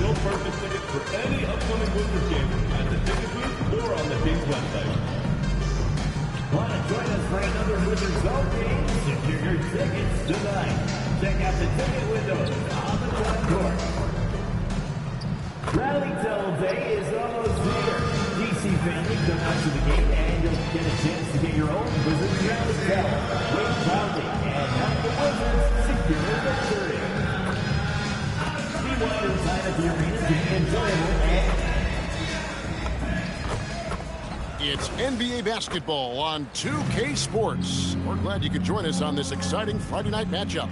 no purchase tickets for any upcoming Wizards games at the ticket booth or on the team's website. Want to join us for another Wizards Zone game? Secure your tickets tonight. Check out the ticket windows on the front court. Rally Tell Day is almost here. DC family, come out to the game and you'll get a chance to get your own Wizards Rally Tell. Wait proudly and help the Wizards secure a victory. Meanwhile, your time at the arena to be enjoyable and it's NBA basketball on 2K Sports. We're glad you could join us on this exciting Friday night matchup.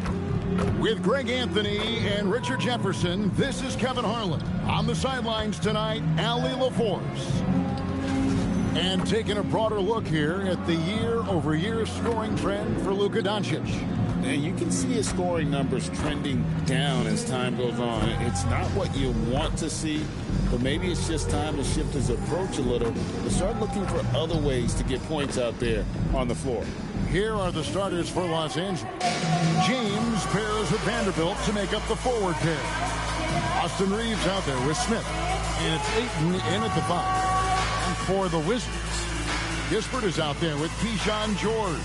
With Greg Anthony and Richard Jefferson, this is Kevin Harlan. On the sidelines tonight, Allie LaForce. And taking a broader look here at the year-over-year scoring trend for Luka Doncic. And you can see his scoring numbers trending down as time goes on. It's not what you want to see, but maybe it's just time to shift his approach a little to start looking for other ways to get points out there on the floor. Here are the starters for Los Angeles. James pairs with Vanderbilt to make up the forward pair. Austin Reeves out there with Smith. And it's Ayton in at the 5. And for the Wizards, Gispert is out there with Keyshawn George.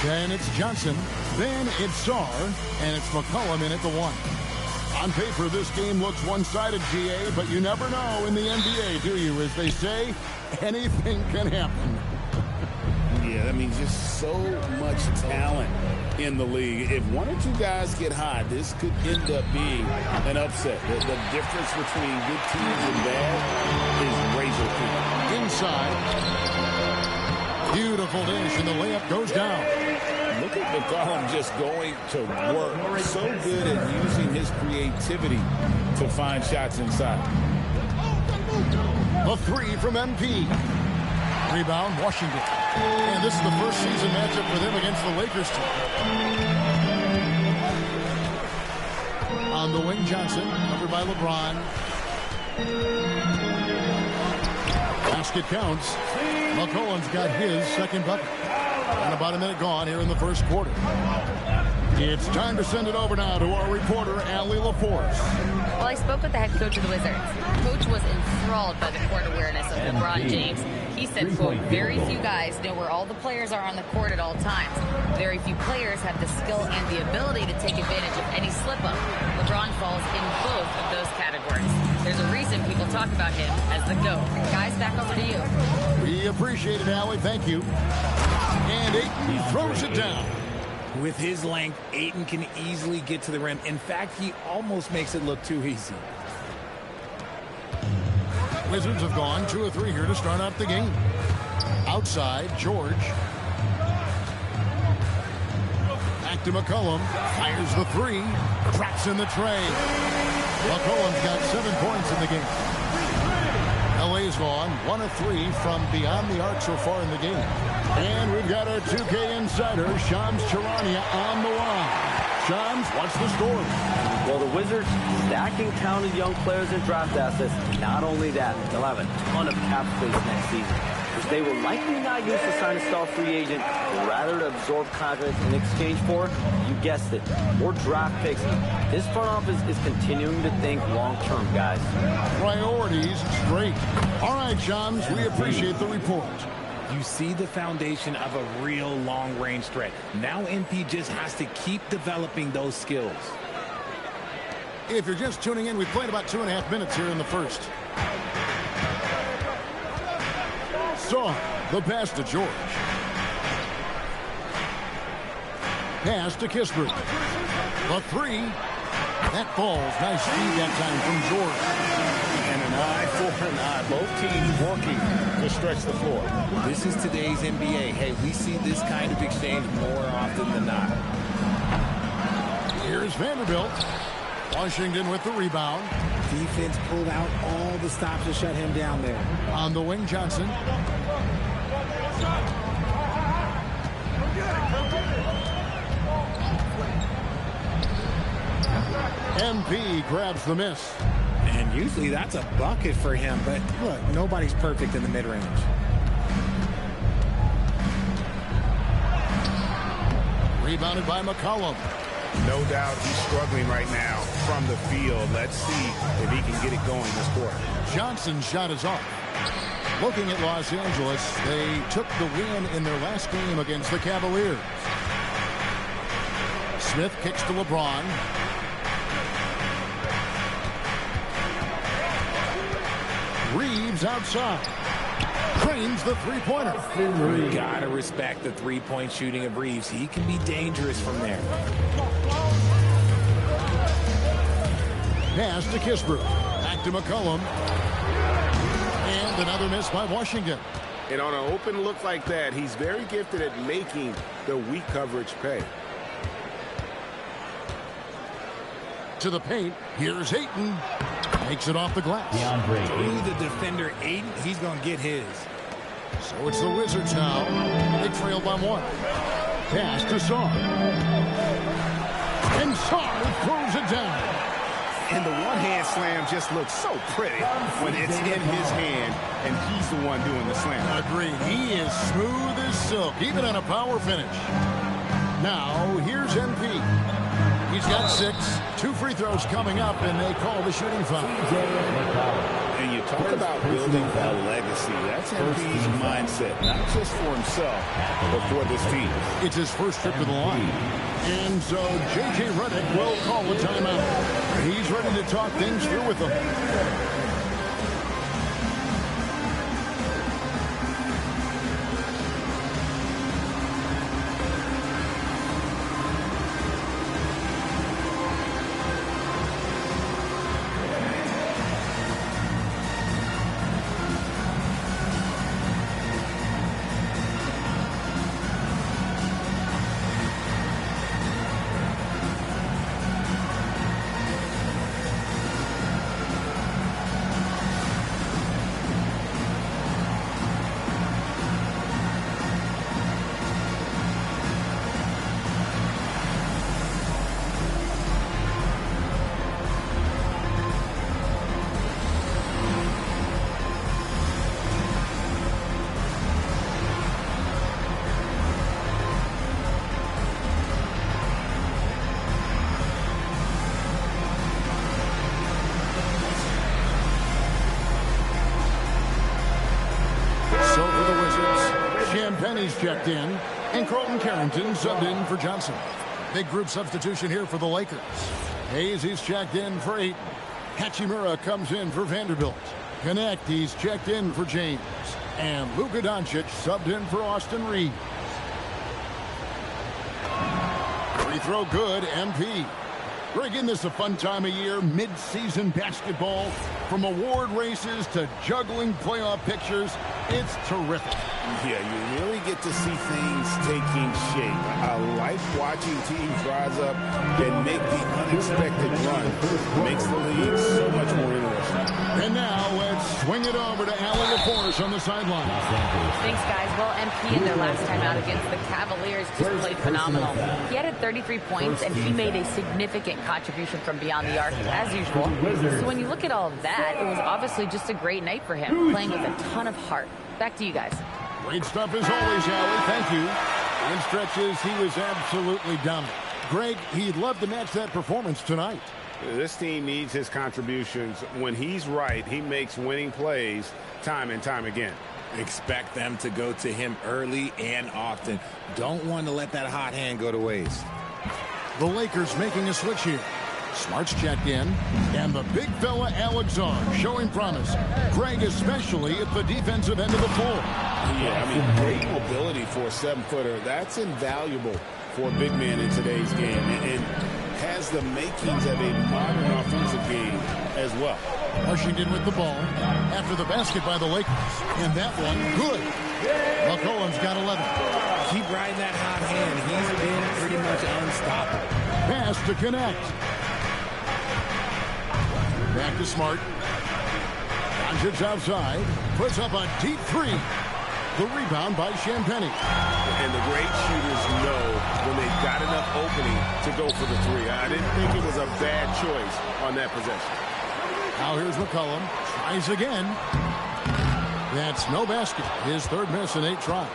Then it's Johnson. Then it's Sarr. And it's McCollum in at the 1. On paper, this game looks one-sided, GA, but you never know in the NBA, do you? As they say, anything can happen. Yeah, I mean, just so much talent in the league. If one or two guys get hot, this could end up being an upset. The difference between good teams and bad is razor thin. Inside. Beautiful dish, and the layup goes down. Look at McCollum just going to work. So good at using his creativity to find shots inside. A 3 from MP. Rebound, Washington. And this is the first season matchup for them against the Lakers team. On the wing, Johnson, covered by LeBron. Basket counts. McCollum's got his second bucket. And about a minute gone here in the first quarter. It's time to send it over now to our reporter, Allie LaForce. Well, I spoke with the head coach of the Wizards. Coach was enthralled by the court awareness of LeBron James. He said, quote, very few guys know where all the players are on the court at all times. Very few players have the skill and the ability to take advantage of any slip-up. LeBron falls in both of those categories. There's a reason people talk about him as the GOAT. Guys, back over to you. We appreciate it, Allie. Thank you. And Ayton throws it down. With his length, Ayton can easily get to the rim. In fact, he almost makes it look too easy. Wizards have gone 2 of 3 here to start out the game. Outside, George. Back to McCollum. Fires the 3. Traps in the tray. McCollum's got 7 points in the game. LA's gone 1 of 3 from beyond the arc so far in the game. And we've got our 2K insider, Shams Charania, on the line. Shams, what's the story? Well, the Wizards stacking talented young players and draft assets. Not only that, they'll have a ton of cap space next season, which they will likely not use to sign a star free agent, but rather to absorb contracts in exchange for, you guessed it, more draft picks. This front office is continuing to think long-term, guys. Priorities straight. All right, Shams, we appreciate the report. You see the foundation of a real long-range threat. Now MP just has to keep developing those skills. If you're just tuning in, we've played about 2.5 minutes here in the first. So, the pass to George. Pass to Kispert. The 3. That falls. Nice speed that time from George. And an eye for an eye. Both teams working to stretch the floor. This is today's NBA. Hey, we see this kind of exchange more often than not. Here's Vanderbilt. Washington with the rebound. Defense pulled out all the stops to shut him down there. On the wing, Johnson. MP grabs the miss. And usually that's a bucket for him, but look, nobody's perfect in the mid-range. Rebounded by McCollum. No doubt he's struggling right now. from the field. Let's see if he can get it going this quarter. Johnson's shot is off. Looking at Los Angeles, they took the win in their last game against the Cavaliers. Smith kicks to LeBron. Reeves outside. Cranes the three-pointer. You gotta respect the three-point shooting of Reeves. He can be dangerous from there. Pass to Kispert. Back to McCollum. And another miss by Washington. And on an open look like that, he's very gifted at making the weak coverage pay. To the paint. Here's Ayton. Makes it off the glass. Through the defender, Ayton, he's going to get his. So it's the Wizards now. They trail by one. Pass to Sarr. And Sarr throws it down. And the one-hand slam just looks so pretty when it's in his hand and he's the one doing the slam. Agreed. He is smooth as silk, even on a power finish. Now, here's MP. He's got 6. 2 free throws coming up, and they call the shooting foul. And you talk about building a legacy. That's MP's mindset, not just for himself, but for this team. It's his first trip to the line. And so J.J. Redick will call a timeout. He's ready to talk things through with them. Penny's checked in, and Colton Carrington subbed in for Johnson. Big group substitution here for the Lakers. Hayes, he's checked in for Ayton. Hachimura comes in for Vanderbilt. Connect, he's checked in for James. And Luka Doncic subbed in for Austin Reeves. Free throw good, MP. Greg, isn't this a fun time of year? Mid-season basketball, from award races to juggling playoff pictures. It's terrific. Yeah, you really get to see things taking shape. I like watching teams rise up and make the unexpected run. Makes the league so much more interesting. And now let's swing it over to Allen LaForce on the sideline. Thanks, guys. Well, MP in their last time out against the Cavaliers just played phenomenal. He had 33 points, and he made a significant contribution from beyond the arc, as usual. So when you look at all of that, it was obviously just a great night for him, playing with a ton of heart. Back to you guys. Great stuff as always, Allie. Thank you. In stretches, he was absolutely dominant. Greg, he'd love to match that performance tonight. This team needs his contributions. When he's right, he makes winning plays time and time again. Expect them to go to him early and often. Don't want to let that hot hand go to waste. The Lakers making a switch here. Smart's checked in, and the big fella Alex Zar showing promise. Greg especially at the defensive end of the floor. Yeah, I mean, great mobility for a 7-footer. That's invaluable for a big man in today's game. And has the makings of a modern offensive game as well. Washington with the ball after the basket by the Lakers. And that one, good. McCollum's got 11. Keep riding that hot hand. He's been pretty much unstoppable. Pass to connect. Back to Smart. Doncic outside. Puts up a deep 3. The rebound by Champagnie. And the great shooters know when they've got enough opening to go for the 3. I didn't think it was a bad choice on that possession. Now here's McCollum. Tries again. That's no basket. His third miss in 8 tries.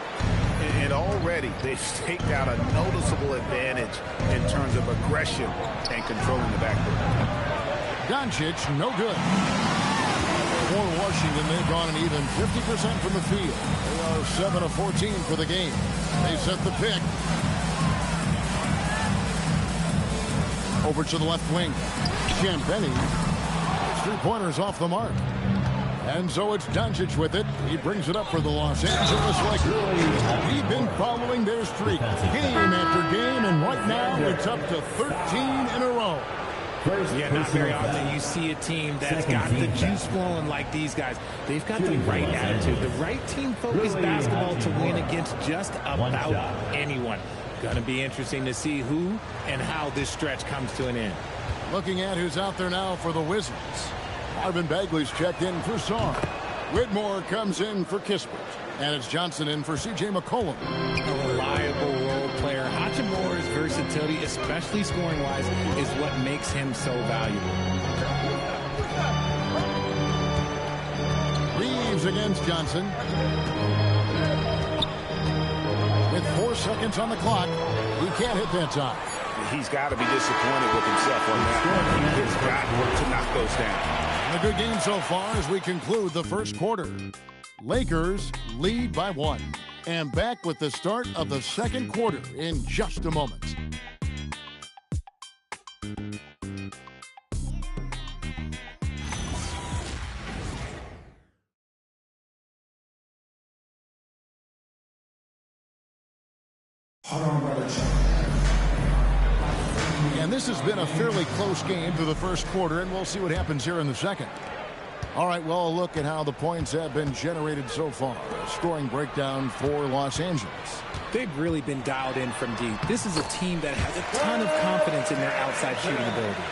And already they've staked out a noticeable advantage in terms of aggression and controlling the backcourt. Doncic, no good. For Washington, they've gone an even 50% from the field. They are 7 of 14 for the game. They set the pick. Over to the left wing. Champagnie. 3-pointers off the mark. And so it's Doncic with it. He brings it up for the Los Angeles Lakers. We've been following their streak game after game, and right now it's up to 13 in a row. Yeah, not very often you see a team that's got the juice flowing like these guys. They've got the right attitude, the right team-focused basketball to win against just about anyone. Going to be interesting to see who and how this stretch comes to an end. Looking at who's out there now for the Wizards. Marvin Bagley's checked in for Sarr. Whitmore comes in for Kispert. And it's Johnson in for C.J. McCollum. A reliable role player. Hachimura's versatility, especially scoring-wise, is what makes him so valuable. Reeves against Johnson. With 4 seconds on the clock, he can't hit that time. He's got to be disappointed with himself on that one. He has got to knock those down. A good game so far as we conclude the first quarter. Lakers lead by 1. And back with the start of the second quarter in just a moment. And this has been a fairly close game through the first quarter, and we'll see what happens here in the second. All right, well, a look at how the points have been generated so far. A scoring breakdown for Los Angeles. They've really been dialed in from deep. This is a team that has a ton of confidence in their outside shooting ability.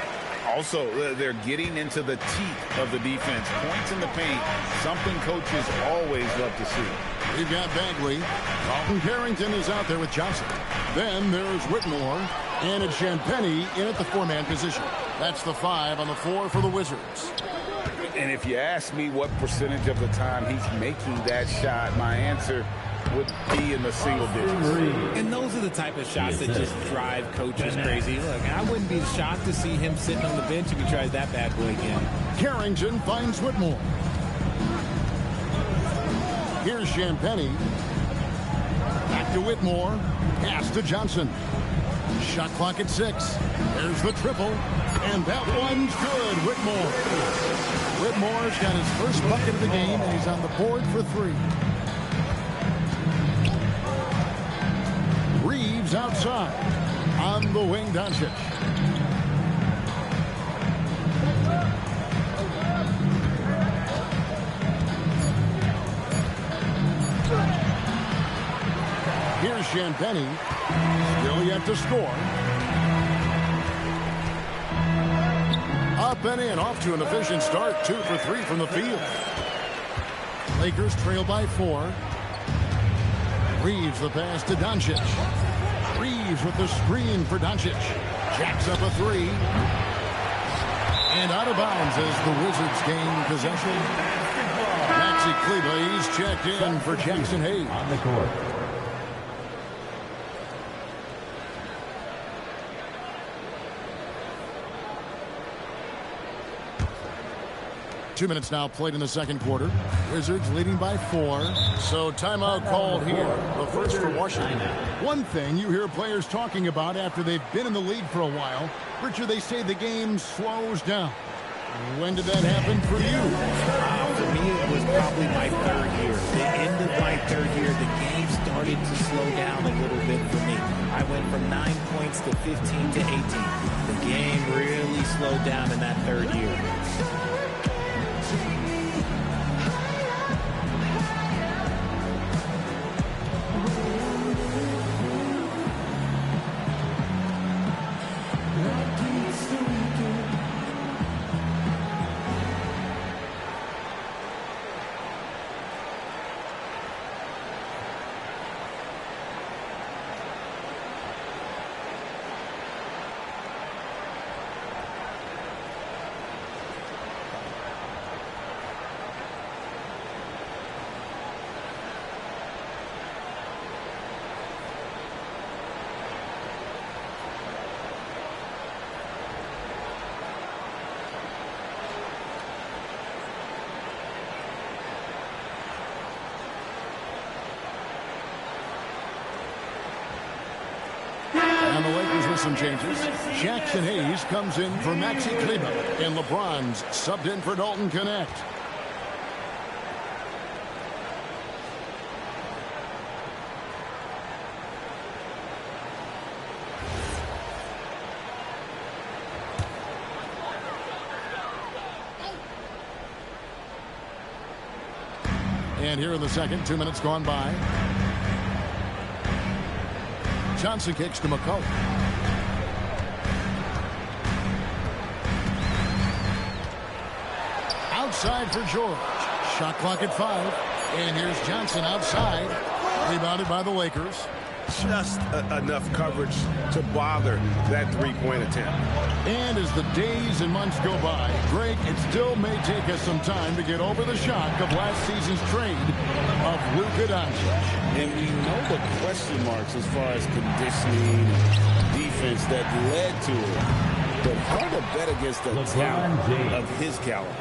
Also, they're getting into the teeth of the defense. Points in the paint, something coaches always love to see. We've got Bagley. Carlton Carrington is out there with Johnson. Then there's Whitmore. And it's Champagnie in at the 4-man position. That's the 5 on the floor for the Wizards. And if you ask me what percentage of the time he's making that shot, my answer would be in the single digits. And those are the type of shots that just drive coaches crazy. Look, I wouldn't be shocked to see him sitting on the bench if he tries that bad boy again. Carrington finds Whitmore. Here's Champagnie. Back to Whitmore. Pass to Johnson. Shot clock at 6. There's the triple. And that one's good. Whitmore. Whitmore's got his first bucket of the game, and he's on the board for 3. Reeves outside. On the wing, Doncic. Here's Champagnie. Still yet to score. Up and in, off to an efficient start. 2 for 3 from the field. Lakers trail by 4. Reeves the pass to Doncic. Reeves with the screen for Doncic. Jacks up a 3. And out of bounds as the Wizards gain possession. Maxi Kleber, he's checked in for Jackson Hayes. On the court. 2 minutes now played in the second quarter. Wizards leading by 4. So timeout called here. The first for Washington. One thing you hear players talking about after they've been in the league for a while, Richard, they say the game slows down. When did that happen for you? For me, it was probably my 3rd year. The end of my 3rd year, the game started to slow down a little bit for me. I went from 9 points to 15 to 18. The game really slowed down in that 3rd year. some changes. Jackson Hayes comes in for Maxi Kleber, and LeBron's subbed in for Dalton Connect. And here in the second, 2 minutes gone by. Johnson kicks to McCullough. Outside for George. Shot clock at 5. And here's Johnson outside. Rebounded by the Lakers. Just enough coverage to bother that three-point attempt. And as the days and months go by, Greg, it still may take us some time to get over the shock of last season's trade of Luka Doncic. And we know the question marks as far as conditioning and defense that led to it. But hard to bet against the talent of his caliber.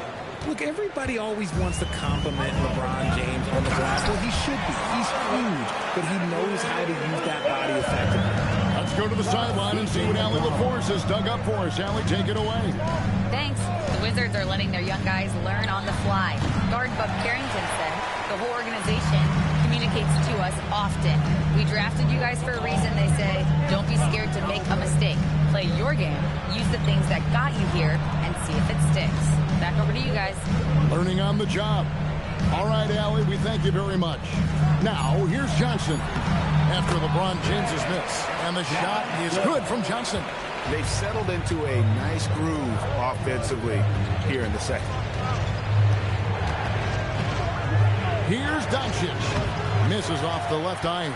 Look, everybody always wants to compliment LeBron James on the glass. Well, he should be. He's huge, but he knows how to use that body effectively. Let's go to the sideline and see what Allie LaForce has dug up for us. Allie, take it away. Thanks. The Wizards are letting their young guys learn on the fly. Guard Bub Carrington said the whole organization communicates to us often. We drafted you guys for a reason, they say. Don't be scared to make a mistake. Play your game. Use the things that got you here and see if it sticks. Back over to you guys. Learning on the job. All right, Allie, we thank you very much. Now, here's Johnson after LeBron James's miss. And the shot is good from Johnson. They've settled into a nice groove offensively here in the second. Here's Doncic. Misses off the left iron.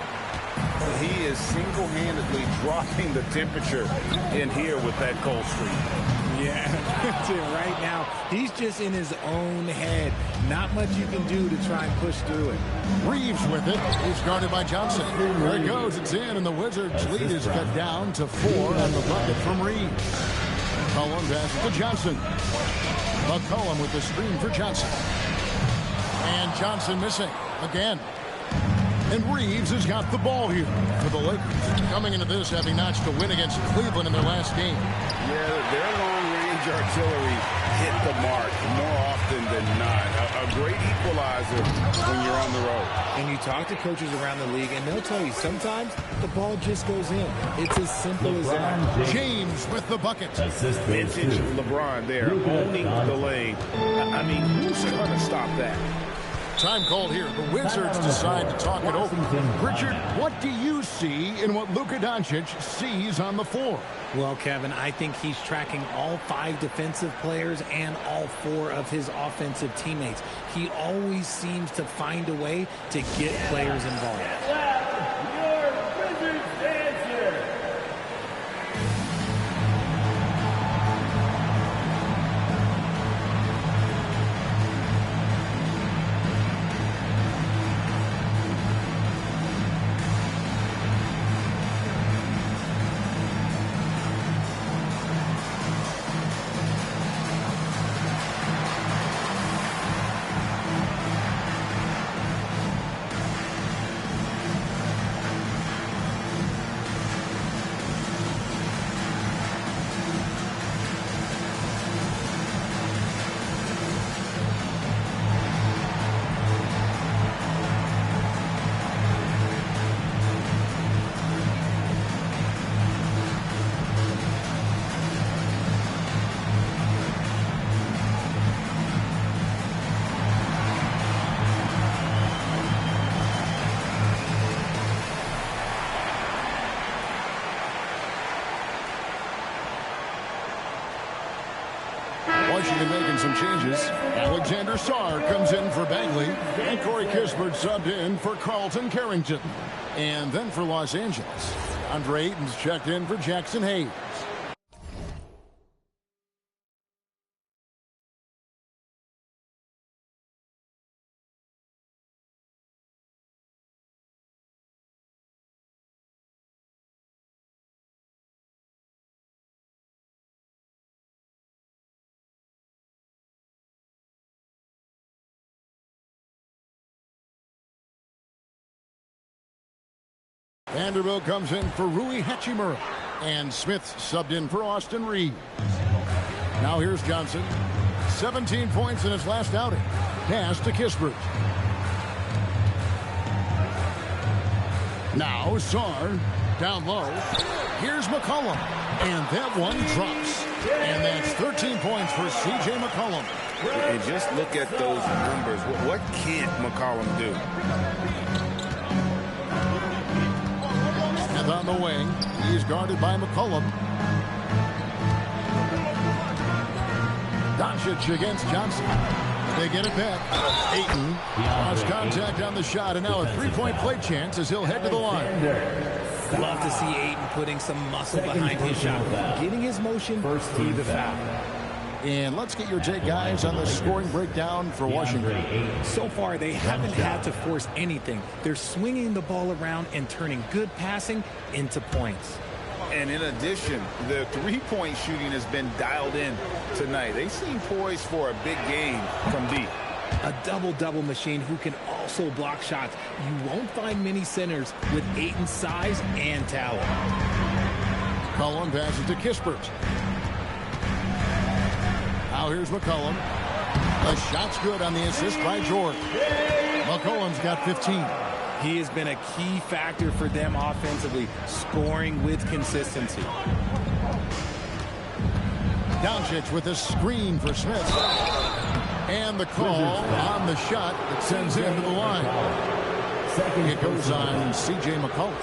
He is single-handedly dropping the temperature in here with that cold streak. Yeah, that's it right now. He's just in his own head. Not much you can do to try and push through it. Reeves with it. He's guarded by Johnson. There it goes. It's in, and the Wizards' lead is cut down to 4 on the bucket from Reeves. McCollum passes to Johnson. McCollum with the screen for Johnson. And Johnson missing again. And Reeves has got the ball here for the Lakers. Coming into this, having notched a win against Cleveland in their last game. Yeah, their long-range artillery hit the mark more often than not. A great equalizer when you're on the road. And you talk to coaches around the league, and they'll tell you sometimes the ball just goes in. It's as simple as that. James with the bucket. Vintage LeBron there, owning the lane. I mean, who's going to stop that? Time called here. The Wizards decide to talk it over. Richard, what do you see in what Luka Doncic sees on the floor? Well, Kevin, I think he's tracking all 5 defensive players and all 4 of his offensive teammates. He always seems to find a way to get players involved. Washington making some changes. Alexander Sarr comes in for Bagley. And Corey Kispert subbed in for Carlton Carrington. And then for Los Angeles, Andre Ayton's checked in for Jackson Hayes. Vanderbilt comes in for Rui Hachimura. And Smith subbed in for Austin Reeves. Now here's Johnson. 17 points in his last outing. Pass to Kispert. Now Sarr down low. Here's McCollum. And that one drops. And that's 13 points for C.J. McCollum. And just look at those numbers. What can't McCollum do? And on the wing, he's guarded by McCollum. Doncic against Johnson. They get it back. Ayton lost contact on the shot, and now a three-point play chance as he'll head to the line. Love to see Ayton putting some muscle behind his shot. Getting his motion, be the foul. And let's get your take, guys, on the scoring breakdown for Washington. So far, they haven't had to force anything. They're swinging the ball around and turning good passing into points. And in addition, the three-point shooting has been dialed in tonight. They seem poised for a big game from deep. A double-double machine who can also block shots. You won't find many centers with Ayton's size and talent. McCollum passes to Kispert. Now here's McCollum. The shot's good on the assist by George. McCollum's got 15. He has been a key factor for them offensively, scoring with consistency. Doncic with a screen for Smith. And the call on the shot that sends him to the line. It goes on C.J. McCollum.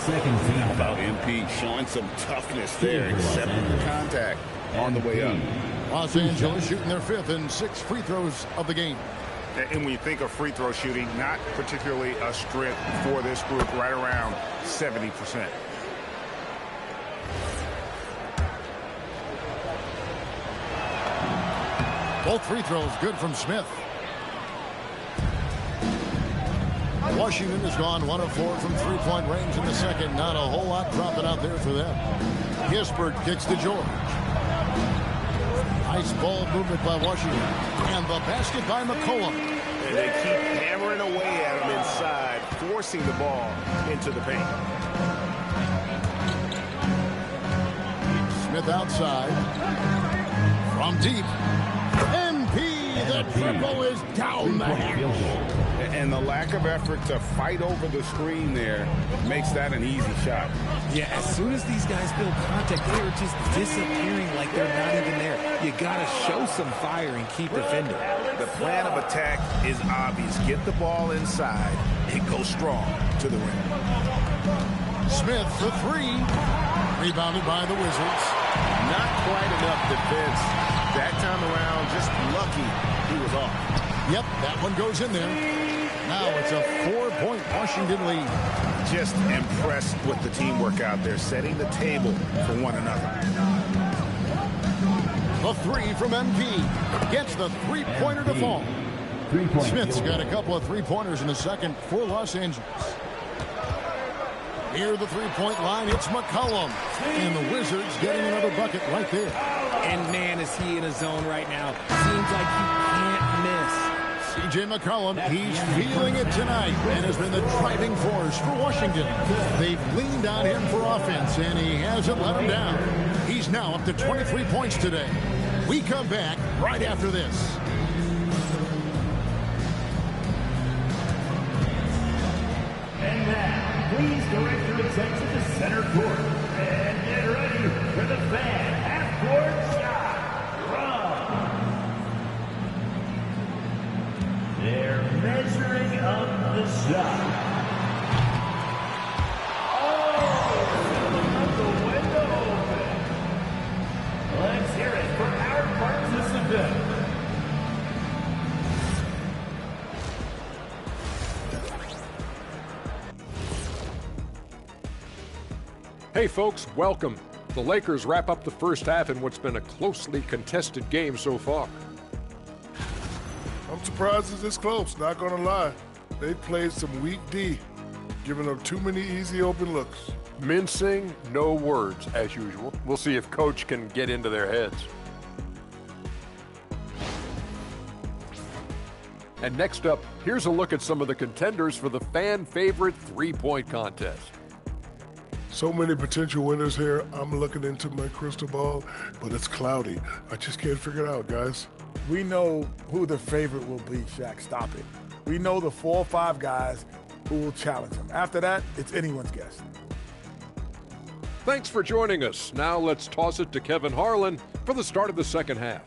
How about MP showing some toughness there, accepting the contact on the way up. Los Angeles shooting their fifth and 6 free throws of the game. And when you think of free throw shooting, not particularly a strength for this group, right around 70%. Both free throws good from Smith. Washington has gone 1 of 4 from three-point range in the second. Not a whole lot dropping out there for them. Kispert kicks to George. Nice ball movement by Washington. And the basket by McCollum. And they keep hammering away at him inside, forcing the ball into the paint. Smith outside. From deep. MP, the triple is down the hatch. And the lack of effort to fight over the screen there makes that an easy shot. Yeah, as soon as these guys build contact, they're just disappearing like they're not even there. You got to show some fire and keep defending. The plan of attack is obvious. Get the ball inside and go strong to the rim. Smith for 3. Rebounded by the Wizards. Not quite enough defense that time around. Just lucky he was off. Yep, that one goes in there. Now it's a 4-point Washington lead. Just impressed with the teamwork out there, setting the table for one another. The 3 from MP. Gets the three-pointer to fall. Smith's got a couple of three-pointers in the second for Los Angeles. Near the three-point line, it's McCollum. And the Wizards getting another bucket right there. And man, is he in a zone right now. Seems like he can't miss. C.J. McCollum, he's feeling it tonight and has been the driving force for Washington. They've leaned on him for offense, and he hasn't let them down. He's now up to 23 points today. We come back right after this. And now, please direct your attention to center court. And get ready for the fan half-court shot. They're measuring up the shot. Oh, the window open. Let's hear it for our participant. Hey folks, welcome. The Lakers wrap up the first half in what's been a closely contested game so far. I'm surprised it's this close, not gonna lie. They played some weak D, giving up too many easy open looks. Mincing, no words, as usual. We'll see if Coach can get into their heads. And next up, here's a look at some of the contenders for the fan-favorite three-point contest. So many potential winners here. I'm looking into my crystal ball, but it's cloudy. I just can't figure it out, guys. We know who the favorite will be, Shaq. Stop it. We know the 4 or 5 guys who will challenge him. After that, it's anyone's guess. Thanks for joining us. Now let's toss it to Kevin Harlan for the start of the second half.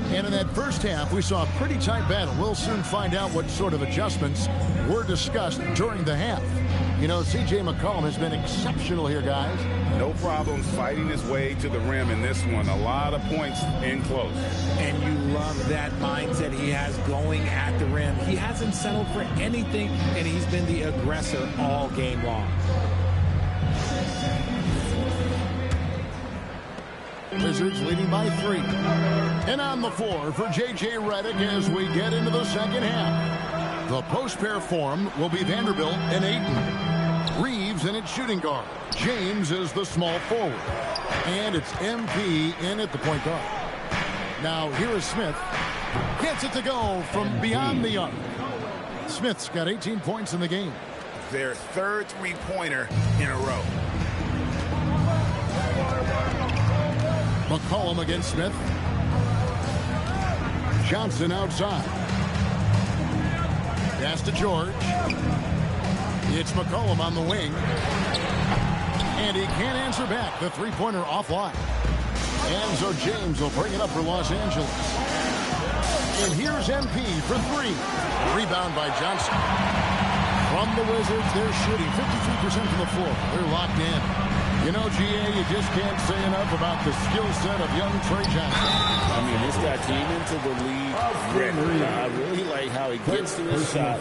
And in that first half, we saw a pretty tight battle. We'll soon find out what sort of adjustments were discussed during the half. You know, C.J. McCollum has been exceptional here, guys. No problems fighting his way to the rim in this one. A lot of points in close. And you love that mindset he has going at the rim. He hasn't settled for anything, and he's been the aggressor all game long. Wizards leading by 3. And on the floor for J.J. Redick as we get into the second half. The post pair form will be Vanderbilt and Ayton. Reeves in its shooting guard. James is the small forward. And it's MP in at the point guard. Now here is Smith. Gets it to go from beyond the arc. Smith's got 18 points in the game. Their third three-pointer in a row. McCollum against Smith. Johnson outside. Pass to George. It's McCollum on the wing. And he can't answer back. The three-pointer offline. And so James will bring it up for Los Angeles. And here's MP for 3. Rebound by Johnson. From the Wizards, they're shooting 53% from the floor. They're locked in. You know, GA, you just can't say enough about the skill set of young Trey Johnson. I mean, this guy came into the league ready. I really like how he gets to his shot,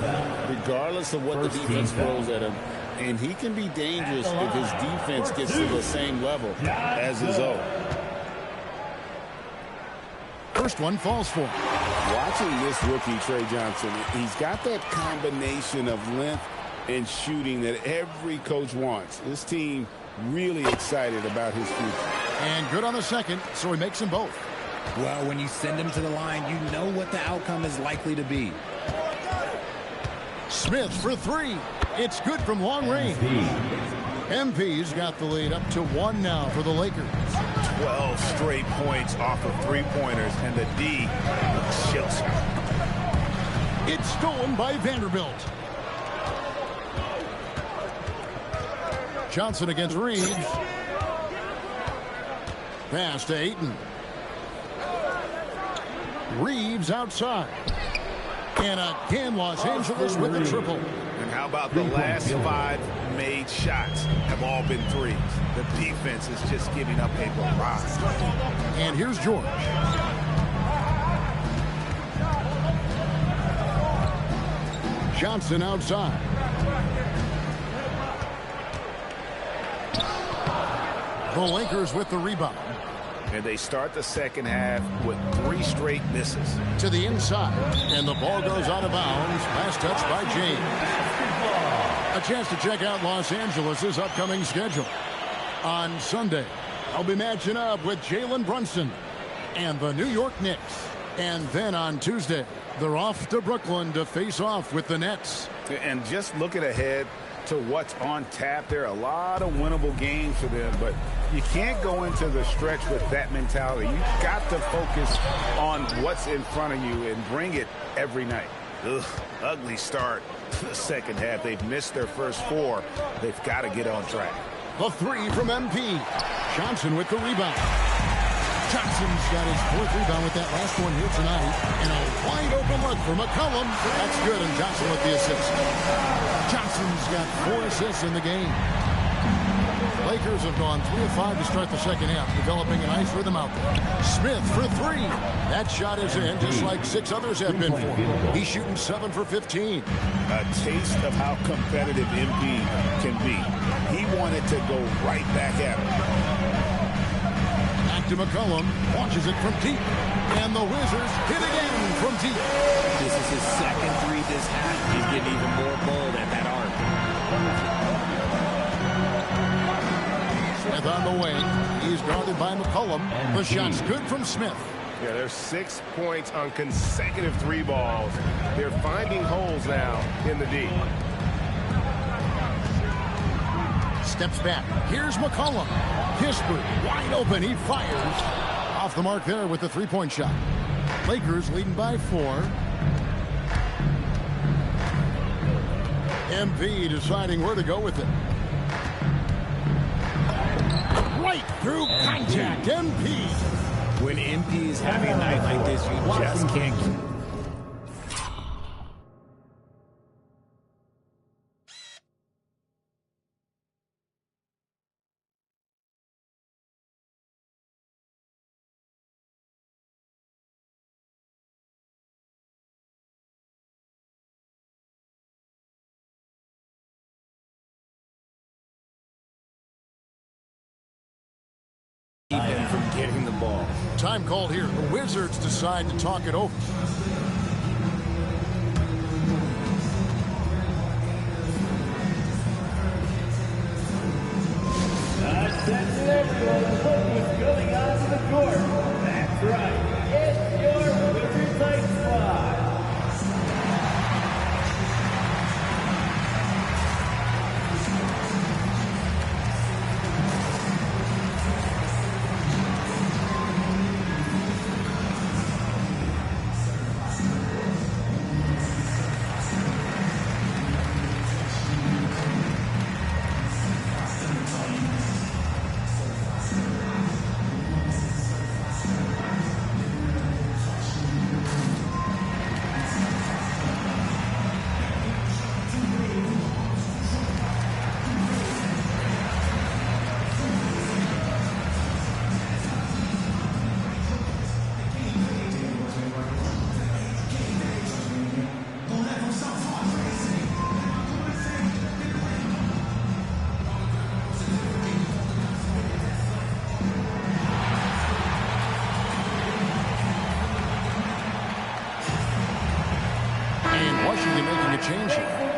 regardless of what the defense throws at him. And he can be dangerous if his defense gets to the same level as his own. First one falls for him. Watching this rookie, Trey Johnson, he's got that combination of length and shooting that every coach wants. This team really excited about his future. And good on the second, so he makes them both. Well, when you send him to the line, you know what the outcome is likely to be. Smith for 3. It's good from long range. MP's got the lead up to 1 now for the Lakers. 12 straight points off of three-pointers, and the D looks shell-shocked. It's stolen by Vanderbilt. Johnson against Reeves. Pass to Ayton. Reeves outside. And again, Los Angeles with a triple. And how about the last 5 made shots have all been threes? The defense is just giving up a barrage. And here's George. Johnson outside. The Lakers with the rebound. And they start the second half with 3 straight misses. To the inside. And the ball goes out of bounds. Last touch by James. A chance to check out Los Angeles' upcoming schedule. On Sunday, I'll be matching up with Jalen Brunson and the New York Knicks. And then on Tuesday, they're off to Brooklyn to face off with the Nets. And just looking ahead to what's on tap, there are a lot of winnable games for them, but you can't go into the stretch with that mentality. You've got to focus on what's in front of you and bring it every night. Ugh, ugly start to the second half. They've missed their first 4. They've got to get on track. The 3 from MP. Johnson with the rebound. Johnson's got his 4th rebound with that last one here tonight. And a wide open look for McCollum. That's good, and Johnson with the assist. Johnson's got 4 assists in the game. Lakers have gone 3 of 5 to start the second half, developing a nice rhythm out there. Smith for 3. That shot is in, just like 6 others have been for him. He's shooting 7 for 15. A taste of how competitive MP can be. He wanted to go right back at him. To McCollum, launches it from deep, and the Wizards hit again from deep. This is his second 3 this half. He's getting even more bold at that arc. Smith on the wing. He's guarded by McCollum. The shot's good from Smith. Yeah, there's 6 points on consecutive 3 balls. They're finding holes now in the D. Steps back. Here's McCollum. Kispert wide open. He fires. Off the mark there with the three-point shot. Lakers leading by 4. MP deciding where to go with it. Right through contact. MP. When MP is having a night like this, you just can't. Keep him from getting the ball. Time called here. The Wizards decide to talk it over. Attention everyone, look what's going on in the court. That's right, it's your Wizards Light Squad.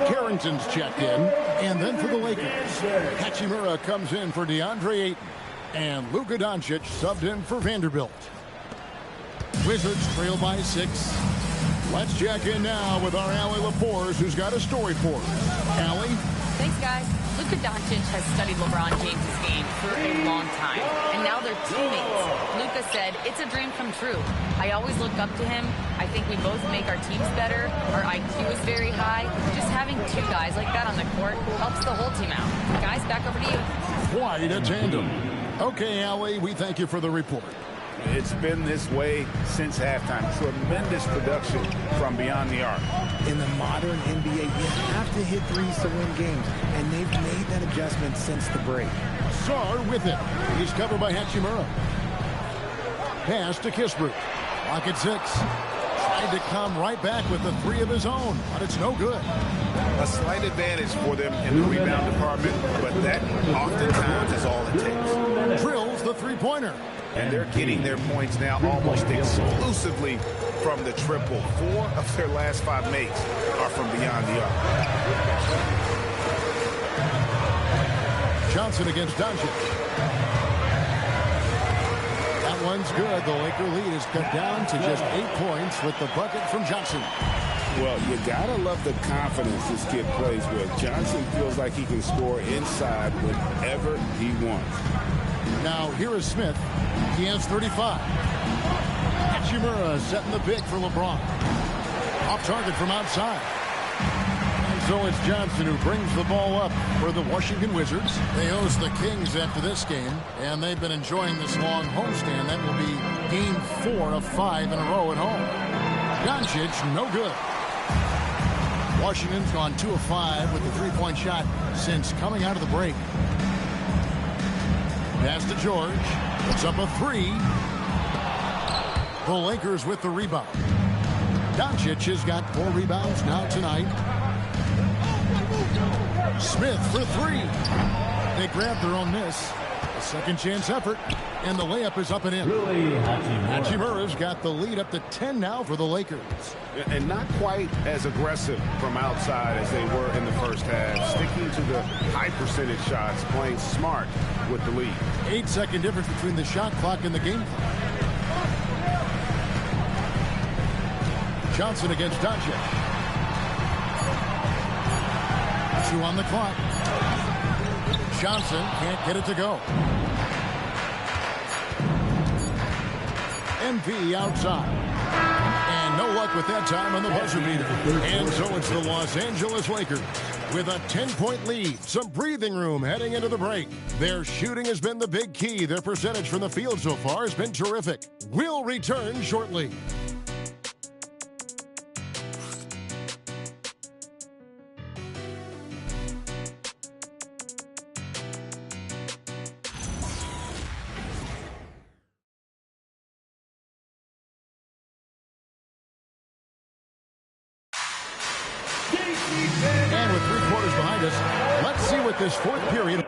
Carrington's checked in, and then for the Lakers, Hachimura comes in for DeAndre Ayton, and Luka Doncic subbed in for Vanderbilt. Wizards trail by 6. Let's check in now with our Allie Lepores, who's got a story for us. Allie? Thanks, guys. Luka Doncic has studied LeBron James' game for a long time, and now they're teammates. Luka said, "It's a dream come true. I always look up to him. I think we both make our teams better. Our IQ is very high. Just having 2 guys like that on the court helps the whole team out." Guys, back over to you. Quite a tandem. Okay, Allie, we thank you for the report. It's been this way since halftime. Tremendous production from beyond the arc. In the modern NBA, you have to hit threes to win games, and they've made that adjustment since the break. Sarr with it. He's covered by Hachimura. Pass to Kispert. Lock at 6. Tried to come right back with the 3 of his own, but it's no good. A slight advantage for them in the rebound department, but that oftentimes is all it takes. Drills the three-pointer. And they're getting their points now almost exclusively from the triple. 4 of their last 5 makes are from beyond the arc. Johnson against Doncic. That one's good. The Laker lead is cut down to just 8 points with the bucket from Johnson. Well, you gotta love the confidence this kid plays with. Johnson feels like he can score inside whenever he wants. Now here is Smith. He has 35. Hachimura setting the pick for LeBron. Off target from outside. And so it's Johnson who brings the ball up for the Washington Wizards. They host the Kings after this game, and they've been enjoying this long homestand. That will be game 4 of 5 in a row at home. Doncic, no good. Washington's gone 2 of 5 with the three-point shot since coming out of the break. Pass to George. It's up a 3. The Lakers with the rebound. Doncic has got 4 rebounds now tonight. Smith for 3. They grabbed their own miss. A second chance effort, and the layup is up and in. Hachimura's got the lead up to 10 now for the Lakers. And not quite as aggressive from outside as they were in the first half. Sticking to the high percentage shots, playing smart with the lead. 8-second difference between the shot clock and the game clock. Johnson against Doncic. 2 on the clock. Johnson can't get it to go. MP outside. And no luck with that time on the buzzer beater. And so it's the Los Angeles Lakers with a 10-point lead. Some breathing room heading into the break. Their shooting has been the big key. Their percentage from the field so far has been terrific. We'll return shortly. And with 3 quarters behind us, let's see what this fourth period...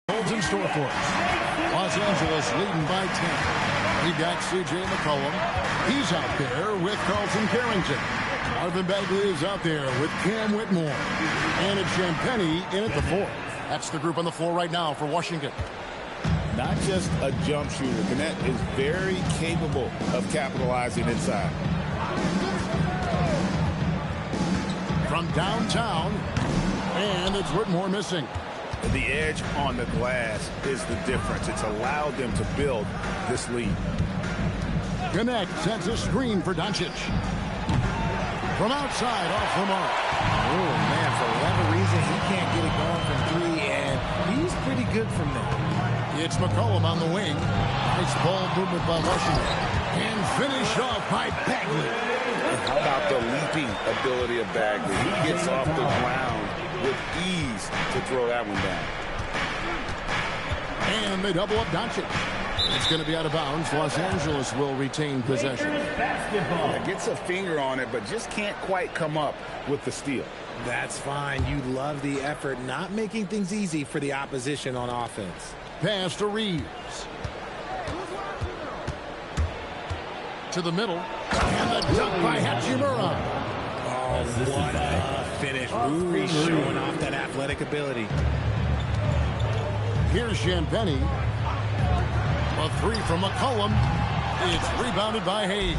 holds in store for us. Los Angeles leading by 10. We got C.J. McCollum. He's out there with Carlton Carrington. Marvin Bagley is out there with Cam Whitmore. And it's Champagnie in at the 4. That's the group on the floor right now for Washington. Not just a jump shooter. Gannett is very capable of capitalizing inside. From downtown, and it's Whitmore missing. The edge on the glass is the difference. It's allowed them to build this lead. Gannett sends a screen for Doncic. From outside, off the mark. Oh, man, for whatever reason, he can't get it going from 3, and he's pretty good from there. It's McCollum on the wing. Nice ball movement by Washington. And finish off by Bagley. How about the leaping ability of Bagley? He gets off the ground with ease to throw that one down. And they double up Doncic. It's going to be out of bounds. Los Angeles will retain possession. Yeah, gets a finger on it, but just can't quite come up with the steal. That's fine. You love the effort, not making things easy for the opposition on offense. Pass to Reeves. To the middle. And the dunk by Hachimura. Oh, what a finish. Really showing off that athletic ability. Here's Champagnie. A 3 from McCollum. It's rebounded by Hayes.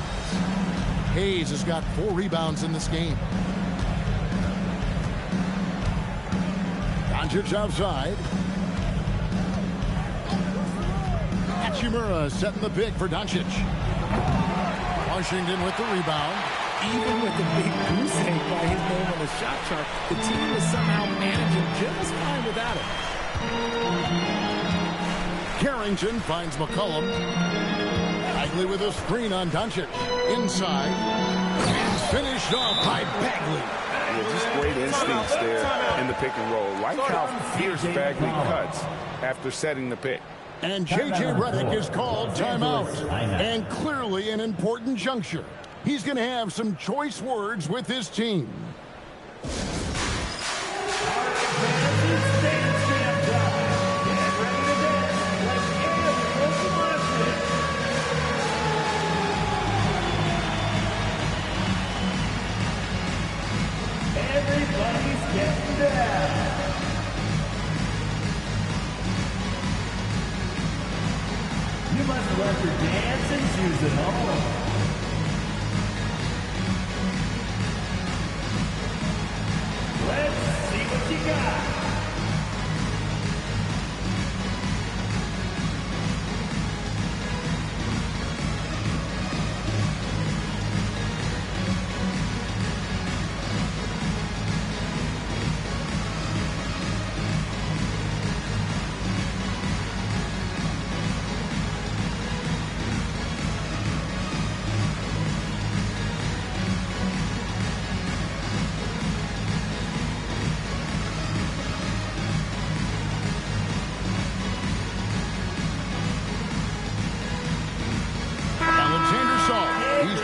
Hayes has got 4 rebounds in this game. Doncic outside. Hachimura setting the pick for Doncic. Washington with the rebound. even with the big goose egg by his name on the shot chart, the team is somehow managing just fine without it. Carrington finds McCollum. Bagley with a screen on Doncic. Inside. And finished off by Bagley. Yeah, just great instincts there in the pick and roll. Like how fierce Bagley cuts after setting the pick. And J.J. Redick is called timeout. And clearly an important juncture. He's going to have some choice words with his team. Everybody's getting down. You must let your dancing shoes at home. Let's see what you got.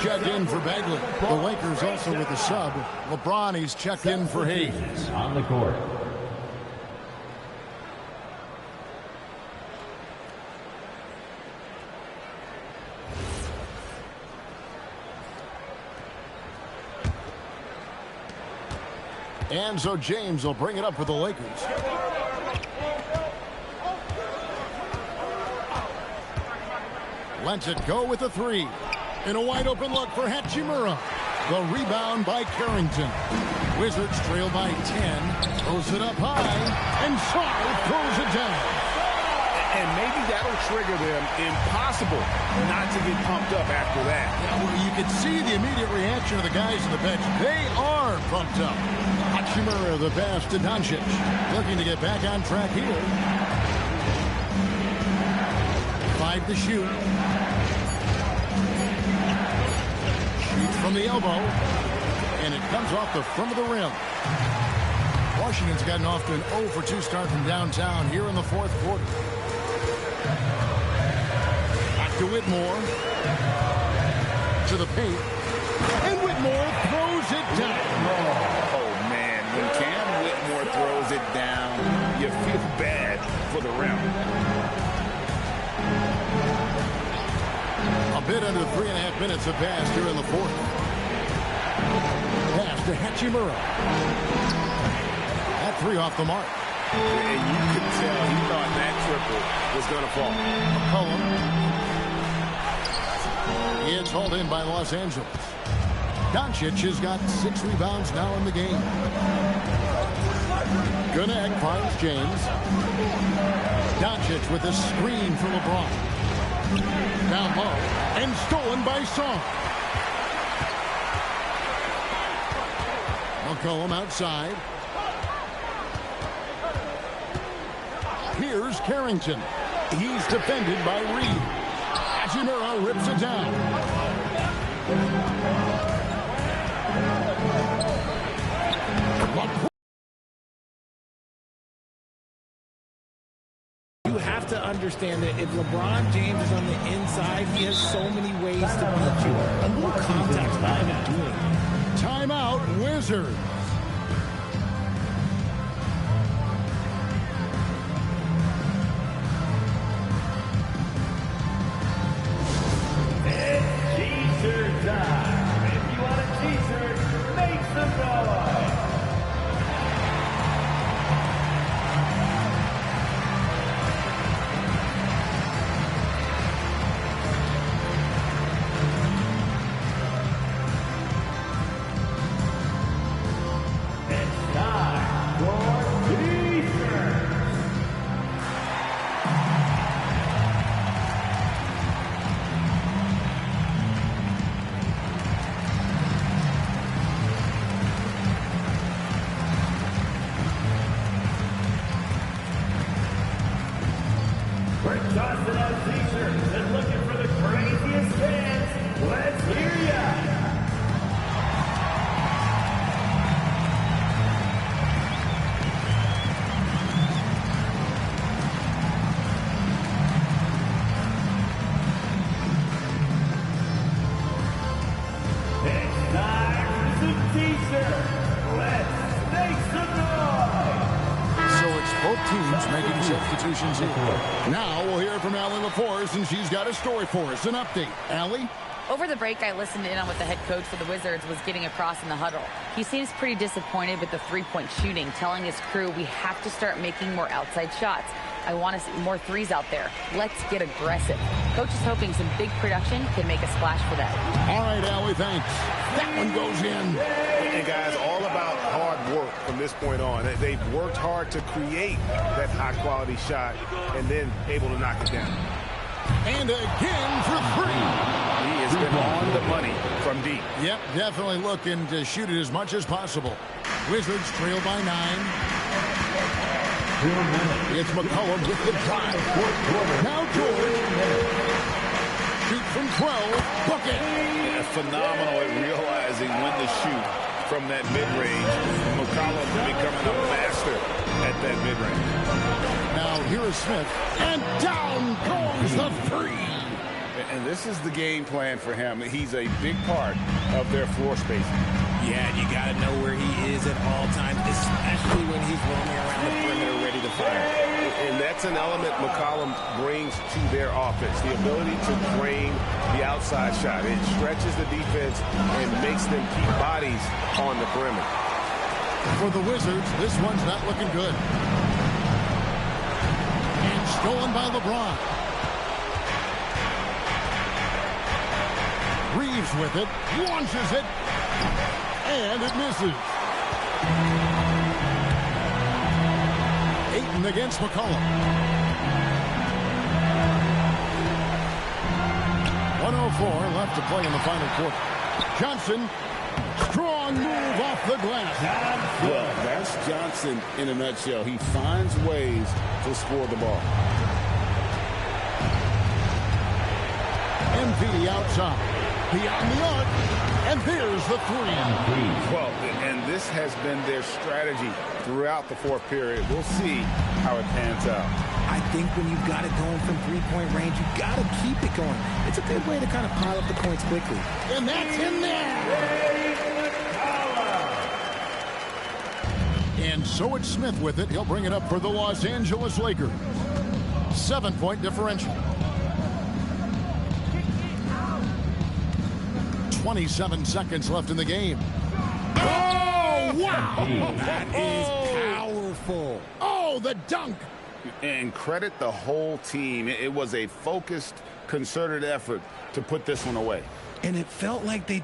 Checked in for Bagley. The Lakers also with the sub. LeBron, he's checked in for Hayes. On the court. And so James will bring it up for the Lakers. Lets it go with a three. In a wide-open look for Hachimura. The rebound by Carrington. Wizards trail by 10. Throws it up high. And Sarr throws it down. And maybe that'll trigger them. Impossible not to get pumped up after that. Yeah, well, you can see the immediate reaction of the guys on the bench. They are pumped up. Hachimura, the pass to Doncic. Looking to get back on track here. 5 to shoot. From the elbow, and it comes off the front of the rim. Washington's gotten off to an 0 for 2 start from downtown here in the fourth quarter. Back to Whitmore. To the paint. And Whitmore throws it down. Oh, man. When Cam Whitmore throws it down, you feel bad for the rim. A bit under 3.5 minutes have passed here in the fourth. Pass to Hachimura. That three off the mark. And you could tell he thought that triple was going to fall. McCollum. He is hauled in by Los Angeles. Doncic has got 6 rebounds now in the game. Gwinnett finds James. Doncic with a screen for LeBron. Down low and stolen by Song. McCollum outside. Here's Carrington. He's defended by Reed. Hachimura rips it down. You have to understand that if LeBron James is on the inside, he has so many ways to beat you. A little contact by doing. Timeout, Wizards. It's teaser time. If you want a teaser, make some noise. We're tossing out t-shirts and looking for the craziest fans. Let's hear ya! Both teams making substitutions here. Now we'll hear from Allie LaForce, and she's got a story for us. An update. Allie? Over the break, I listened in on what the head coach for the Wizards was getting across in the huddle. He seems pretty disappointed with the three-point shooting, telling his crew we have to start making more outside shots. I want to see more threes out there. Let's get aggressive. Coach is hoping some big production can make a splash for that. All right, Allie, thanks. That one goes in. And guys, all about hard work from this point on. They've worked hard to create that high-quality shot and then able to knock it down. And again for three. He has been on the money from deep. Yep, definitely looking to shoot it as much as possible. Wizards trail by 9. It's McCollum with the drive. Now George. Shoot from 12. Book it. Yeah, phenomenal at realizing when to shoot from that mid-range. McCollum becoming a master at that mid-range. Now here is Smith. And down goes the three. And this is the game plan for him. He's a big part of their floor spacing. Yeah, you got to know where he is at all times, especially when he's roaming around the perimeter ready to fire. And that's an element McCollum brings to their offense, the ability to drain the outside shot. It stretches the defense and makes them keep bodies on the perimeter. For the Wizards, this one's not looking good. And stolen by LeBron. Reeves with it, launches it, and it misses. Ayton against McCollum. 1:04 left to play in the final quarter. Johnson, strong move off the glass. Well, that's Johnson in a nutshell. He finds ways to score the ball. MV outside. Beyond the arc, and there's the three. Well, and this has been their strategy throughout the fourth period. We'll see how it pans out. I think when you've got it going from three-point range, you've got to keep it going. It's a good way to kind of pile up the points quickly. And that's in there. And so it's Smith with it. He'll bring it up for the Los Angeles Lakers. 7-point differential. 27 seconds left in the game. Oh, wow! That is powerful. Oh, the dunk! And credit the whole team. It was a focused, concerted effort to put this one away. And it felt like they...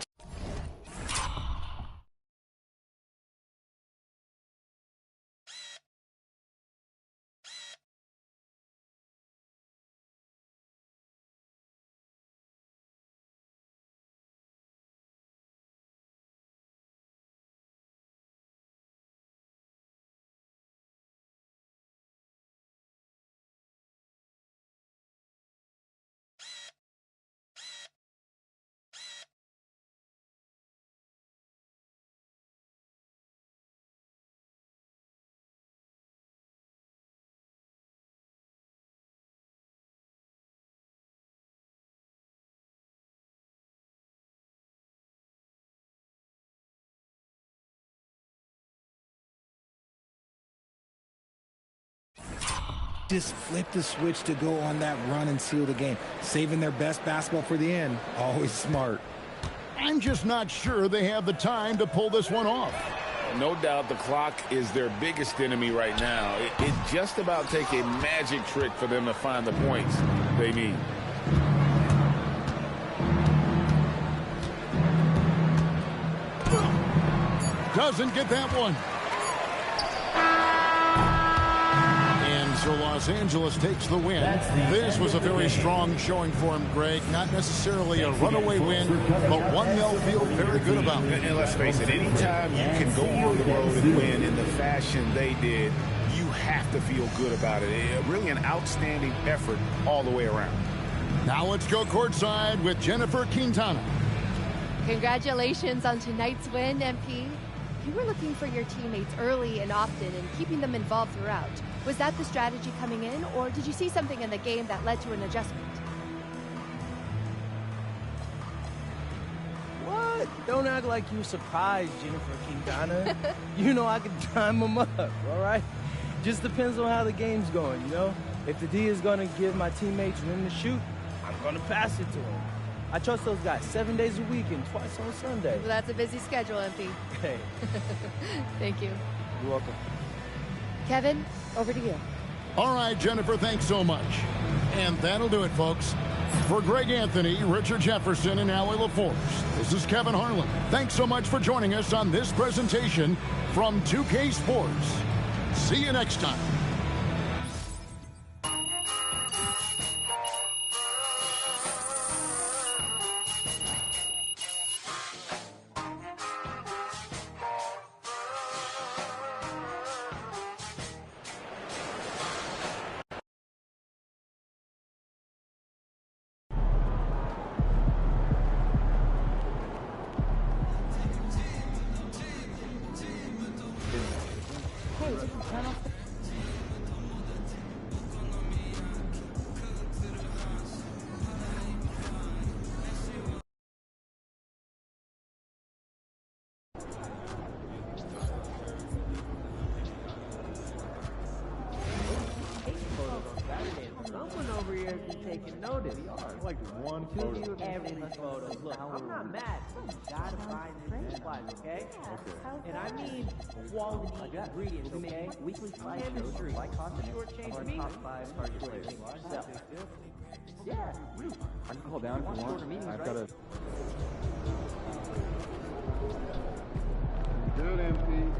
just flip the switch to go on that run and seal the game. Saving their best basketball for the end. Always smart. I'm just not sure they have the time to pull this one off. No doubt the clock is their biggest enemy right now. It just about take a magic trick for them to find the points they need. Doesn't get that one. And so Los Angeles takes the win. This was a very strong showing for him, Greg. Not necessarily a runaway win, but one they'll feel very good about. And let's face it, anytime you can go on the road and win in the fashion they did, you have have to feel good about it. Really an outstanding effort all the way around. Now let's go courtside with Jennifer Quintana. Congratulations on tonight's win, MP. You were looking for your teammates early and often and keeping them involved throughout. Was that the strategy coming in, or did you see something in the game that led to an adjustment? What? Don't act like you surprised, Jennifer Quintana. You know I can time them up, all right? Just depends on how the game's going, you know? If the D is going to give my teammates room to shoot, I'm going to pass it to them. I trust those guys 7 days a week and twice on Sunday. Well, that's a busy schedule, MP. Hey. Thank you. You're welcome. Kevin, over to you. All right, Jennifer, thanks so much. And that'll do it, folks. For Greg Anthony, Richard Jefferson, and Allie LaForce, this is Kevin Harlan. Thanks so much for joining us on this presentation from 2K Sports. See you next time. Someone over here is taking notice. Like one photo. Every photo. Look, I'm not mad. You gotta find the supplies, okay? And I mean quality ingredients, okay? Weekly slide chemistry. Shortchange me. Top 5 target players. Yeah, you. I can call down if you want. I've got a... Good, MP.